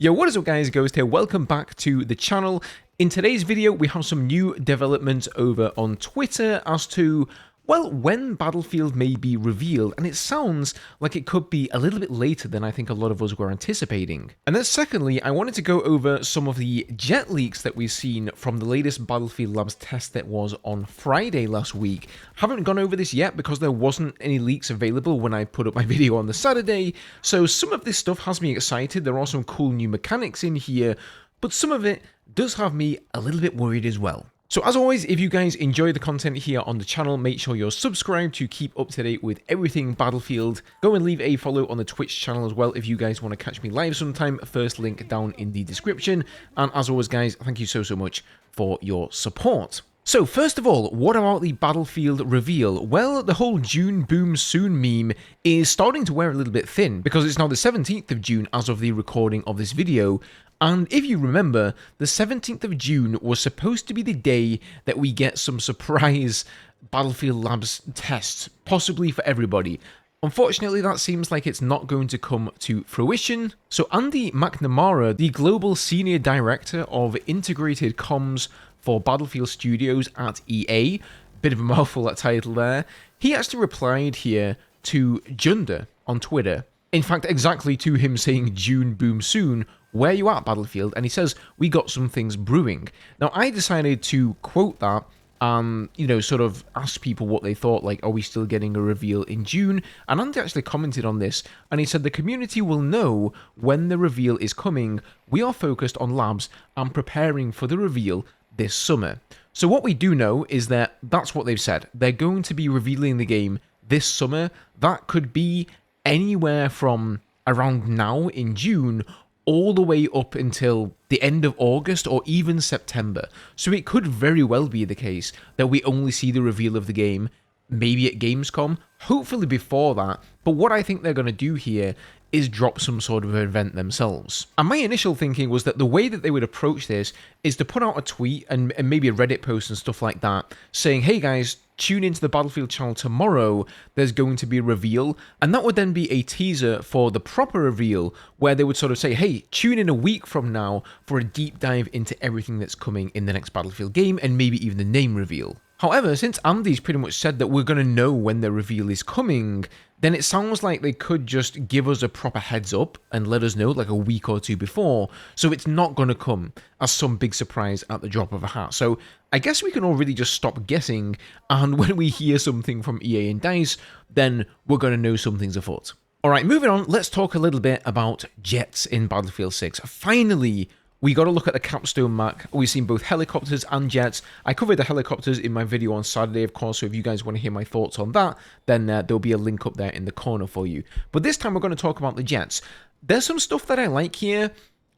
Yo, what is up guys, Ghost here, welcome back to the channel. In today's video, we have some new developments over on Twitter as to, well, when Battlefield may be revealed, and it sounds like it could be a little bit later than I think a lot of us were anticipating. And then secondly, I wanted to go over some of the jet leaks that we've seen from the latest Battlefield Labs test that was on Friday last week. Haven't gone over this yet because there wasn't any leaks available when I put up my video on the Saturday, so some of this stuff has me excited. There are some cool new mechanics in here, but some of it does have me a little bit worried as well. So as always, if you guys enjoy the content here on the channel, make sure you're subscribed to keep up to date with everything Battlefield. Go and leave a follow on the Twitch channel as well if you guys want to catch me live sometime. First link down in the description. And as always guys, thank you so much for your support. So first of all, what about the Battlefield reveal? Well, the whole June boom soon meme is starting to wear a little bit thin because it's now the 17th of June as of the recording of this video. And if you remember, the 17th of June was supposed to be the day that we get some surprise Battlefield Labs tests, possibly for everybody. Unfortunately, that seems like it's not going to come to fruition. So Andy McNamara, the Global Senior Director of Integrated Comms for Battlefield Studios at EA, bit of a mouthful that title there, he actually replied here to Junder on Twitter. In fact, exactly to him saying June boom soon, where you at Battlefield? And he says, we got some things brewing. Now, I decided to quote that and, sort of ask people what they thought, like, are we still getting a reveal in June? And Andy actually commented on this, and he said, the community will know when the reveal is coming. We are focused on labs and preparing for the reveal this summer. So what we do know is that that's what they've said. They're going to be revealing the game this summer. That could be anywhere from around now in June all the way up until the end of August or even September. So it could very well be the case that we only see the reveal of the game maybe at Gamescom, hopefully before that. But what I think they're going to do here is drop some sort of event themselves. And my initial thinking was that the way that they would approach this is to put out a tweet and maybe a Reddit post and stuff like that saying, hey guys, tune into the Battlefield channel tomorrow, there's going to be a reveal, and that would then be a teaser for the proper reveal where they would sort of say, hey, tune in a week from now for a deep dive into everything that's coming in the next Battlefield game and maybe even the name reveal. However, since Andy's pretty much said that we're going to know when the reveal is coming, then it sounds like they could just give us a proper heads up and let us know like a week or two before, so it's not going to come as some big surprise at the drop of a hat. So I guess we can all really just stop guessing, and when we hear something from EA and DICE, then we're going to know something's afoot. Alright, moving on, let's talk a little bit about jets in Battlefield 6. Finally, we got to look at the capstone map. We've seen both helicopters and jets. I covered the helicopters in my video on Saturday, of course, so if you guys want to hear my thoughts on that, then there'll be a link up there in the corner for you. But this time we're going to talk about the jets. There's some stuff that I like here,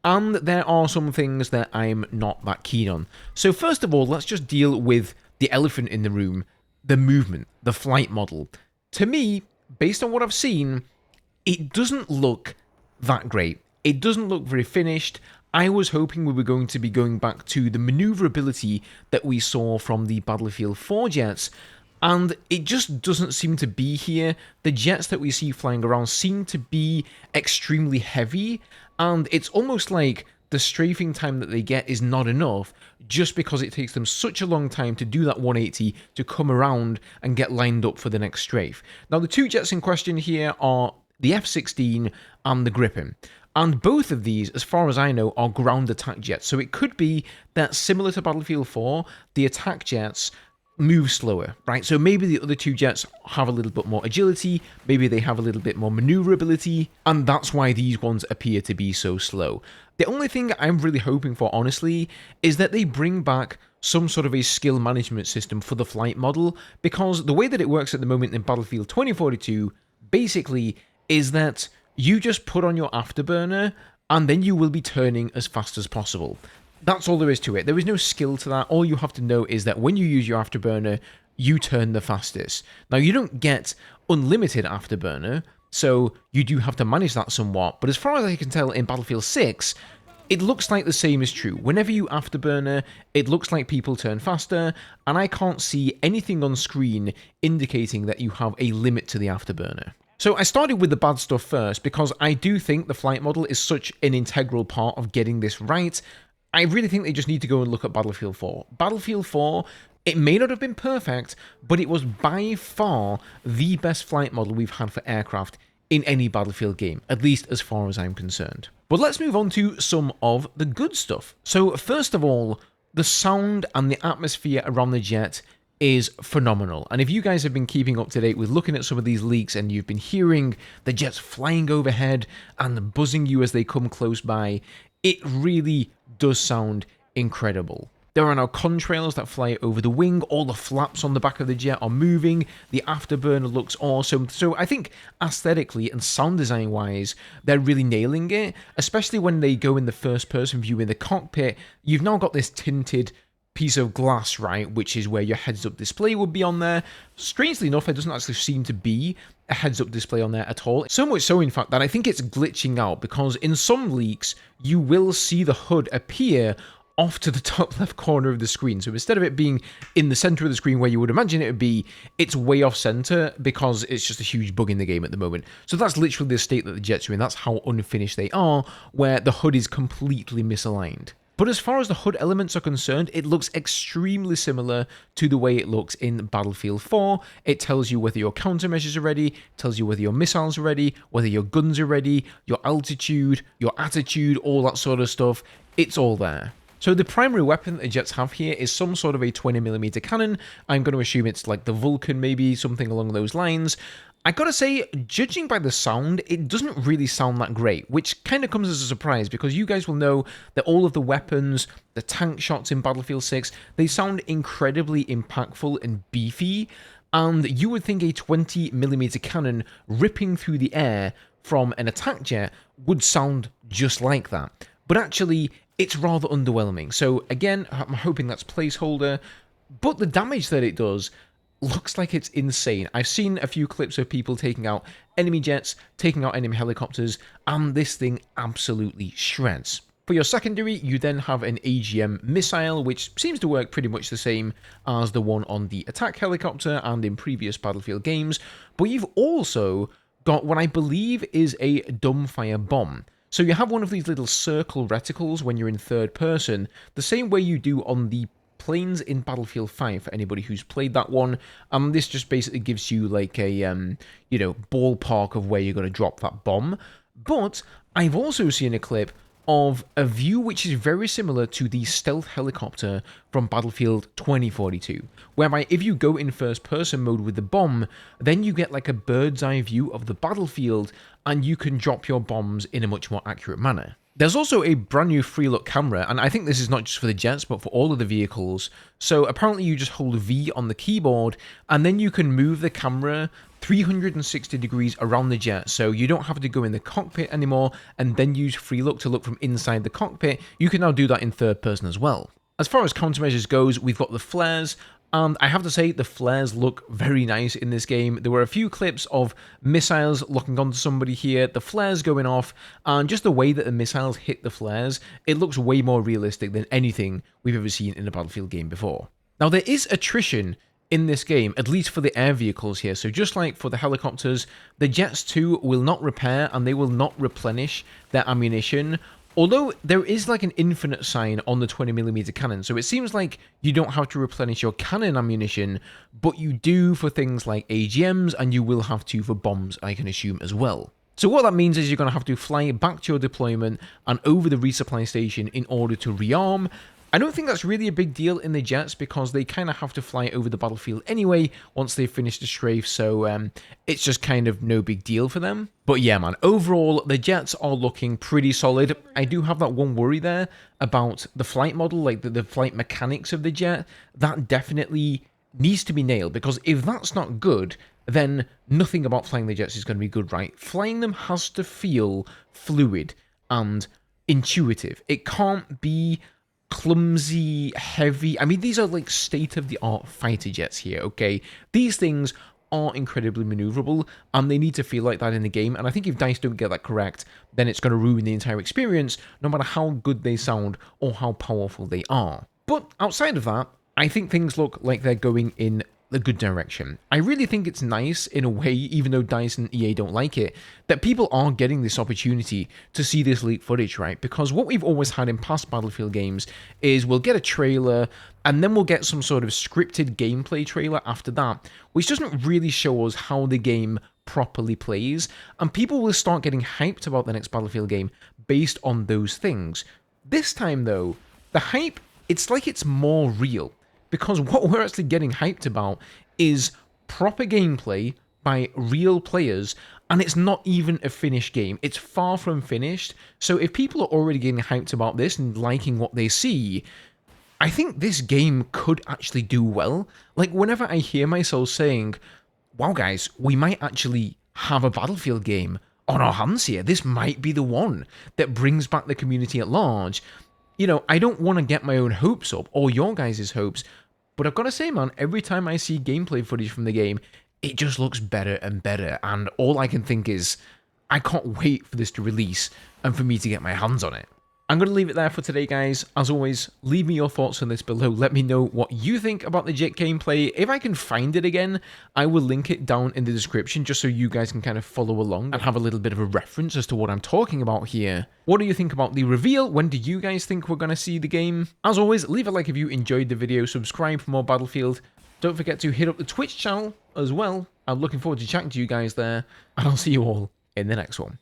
and there are some things that I'm not that keen on. So first of all, let's just deal with the elephant in the room, the movement, the flight model. To me, based on what I've seen, it doesn't look that great. It doesn't look very finished. I was hoping we were going to be going back to the maneuverability that we saw from the Battlefield 4 jets, and it just doesn't seem to be here. The jets that we see flying around seem to be extremely heavy, and it's almost like the strafing time that they get is not enough just because it takes them such a long time to do that 180 to come around and get lined up for the next strafe. Now, the two jets in question here are the F-16 and the Gripen. And both of these, as far as I know, are ground attack jets. So it could be that similar to Battlefield 4, the attack jets move slower, right? So maybe the other two jets have a little bit more agility, maybe they have a little bit more maneuverability, and that's why these ones appear to be so slow. The only thing I'm really hoping for, honestly, is that they bring back some sort of a skill management system for the flight model, because the way that it works at the moment in Battlefield 2042, basically, is that you just put on your afterburner, and then you will be turning as fast as possible. That's all there is to it. There is no skill to that. All you have to know is that when you use your afterburner, you turn the fastest. Now, you don't get unlimited afterburner, so you do have to manage that somewhat. But as far as I can tell in Battlefield 6, it looks like the same is true. Whenever you afterburner, it looks like people turn faster, and I can't see anything on screen indicating that you have a limit to the afterburner. So I started with the bad stuff first because I do think the flight model is such an integral part of getting this right. I really think they just need to go and look at Battlefield 4. Battlefield 4, it may not have been perfect, but it was by far the best flight model we've had for aircraft in any Battlefield game, at least as far as I'm concerned. But let's move on to some of the good stuff. So first of all, the sound and the atmosphere around the jet is phenomenal. And if you guys have been keeping up to date with looking at some of these leaks and you've been hearing the jets flying overhead and buzzing you as they come close by, it really does sound incredible. There are now contrails that fly over the wing, all the flaps on the back of the jet are moving, the afterburner looks awesome. So I think aesthetically and sound design wise, they're really nailing it, especially when they go in the first person view in the cockpit. You've now got this tinted piece of glass, right, which is where your heads-up display would be on there. Strangely enough, there doesn't actually seem to be a heads-up display on there at all. So much so, in fact, that I think it's glitching out, because in some leaks, you will see the HUD appear off to the top left corner of the screen. So instead of it being in the center of the screen where you would imagine it would be, it's way off center because it's just a huge bug in the game at the moment. So that's literally the state that the jets are in. That's how unfinished they are, where the HUD is completely misaligned. But as far as the HUD elements are concerned, it looks extremely similar to the way it looks in Battlefield 4. It tells you whether your countermeasures are ready, tells you whether your missiles are ready, whether your guns are ready, your altitude, your attitude, all that sort of stuff. It's all there. So the primary weapon that the jets have here is some sort of a 20mm cannon. I'm going to assume it's like the Vulcan, maybe, something along those lines. I gotta say, judging by the sound, it doesn't really sound that great, which kind of comes as a surprise, because you guys will know that all of the weapons, the tank shots in Battlefield 6, they sound incredibly impactful and beefy, and you would think a 20mm cannon ripping through the air from an attack jet would sound just like that. But actually, it's rather underwhelming. So again, I'm hoping that's placeholder, but the damage that it does looks like it's insane. I've seen a few clips of people taking out enemy jets, taking out enemy helicopters, and this thing absolutely shreds. For your secondary, you then have an AGM missile, which seems to work pretty much the same as the one on the attack helicopter and in previous Battlefield games, but you've also got what I believe is a dumbfire bomb. So you have one of these little circle reticles when you're in third person, the same way you do on the planes in Battlefield 5 for anybody who's played that one. This just basically gives you like a, you know, ballpark of where you're going to drop that bomb. But I've also seen a clip of a view which is very similar to the stealth helicopter from Battlefield 2042, whereby if you go in first person mode with the bomb, then you get like a bird's eye view of the battlefield and you can drop your bombs in a much more accurate manner. There's also a brand new free look camera, and I think this is not just for the jets, but for all of the vehicles. So apparently you just hold V on the keyboard, and then you can move the camera 360 degrees around the jet, so you don't have to go in the cockpit anymore, and then use free look to look from inside the cockpit. You can now do that in third person as well. As far as countermeasures goes, we've got the flares, and I have to say, the flares look very nice in this game. There were a few clips of missiles locking onto somebody here, the flares going off, and just the way that the missiles hit the flares, it looks way more realistic than anything we've ever seen in a Battlefield game before. Now, there is attrition in this game, at least for the air vehicles here. So just like for the helicopters, the jets too will not repair and they will not replenish their ammunition. Although there is like an infinite sign on the 20mm cannon, so it seems like you don't have to replenish your cannon ammunition, but you do for things like AGMs, and you will have to for bombs, I can assume, as well. So what that means is you're going to have to fly back to your deployment and over the resupply station in order to rearm. I don't think that's really a big deal in the jets because they kind of have to fly over the battlefield anyway once they've finished the strafe, so it's just kind of no big deal for them. But yeah, man, overall, the jets are looking pretty solid. I do have that one worry there about the flight model, like the flight mechanics of the jet. That definitely needs to be nailed, because if that's not good, then nothing about flying the jets is going to be good, right? Flying them has to feel fluid and intuitive. It can't be clumsy, heavy. I mean, these are like state-of-the-art fighter jets here, okay? These things are incredibly maneuverable, and they need to feel like that in the game, and I think if DICE don't get that correct, then it's going to ruin the entire experience, no matter how good they sound or how powerful they are. But outside of that, I think things look like they're going in the good direction. I really think it's nice in a way, even though DICE and EA don't like it, that people are getting this opportunity to see this leaked footage, right? Because what we've always had in past Battlefield games is we'll get a trailer and then we'll get some sort of scripted gameplay trailer after that, which doesn't really show us how the game properly plays, and people will start getting hyped about the next Battlefield game based on those things. This time though, the hype, it's like it's more real, because what we're actually getting hyped about is proper gameplay by real players, and it's not even a finished game. It's far from finished, so if people are already getting hyped about this and liking what they see, I think this game could actually do well. Like, whenever I hear myself saying, wow guys, we might actually have a Battlefield game on our hands here, this might be the one that brings back the community at large, you know, I don't want to get my own hopes up, or your guys' hopes, but I've got to say, man, every time I see gameplay footage from the game, it just looks better and better, and all I can think is, I can't wait for this to release, and for me to get my hands on it. I'm going to leave it there for today, guys. As always, leave me your thoughts on this below. Let me know what you think about the JIT gameplay. If I can find it again, I will link it down in the description just so you guys can kind of follow along and have a little bit of a reference as to what I'm talking about here. What do you think about the reveal? When do you guys think we're going to see the game? As always, leave a like if you enjoyed the video. Subscribe for more Battlefield. Don't forget to hit up the Twitch channel as well. I'm looking forward to chatting to you guys there. And I'll see you all in the next one.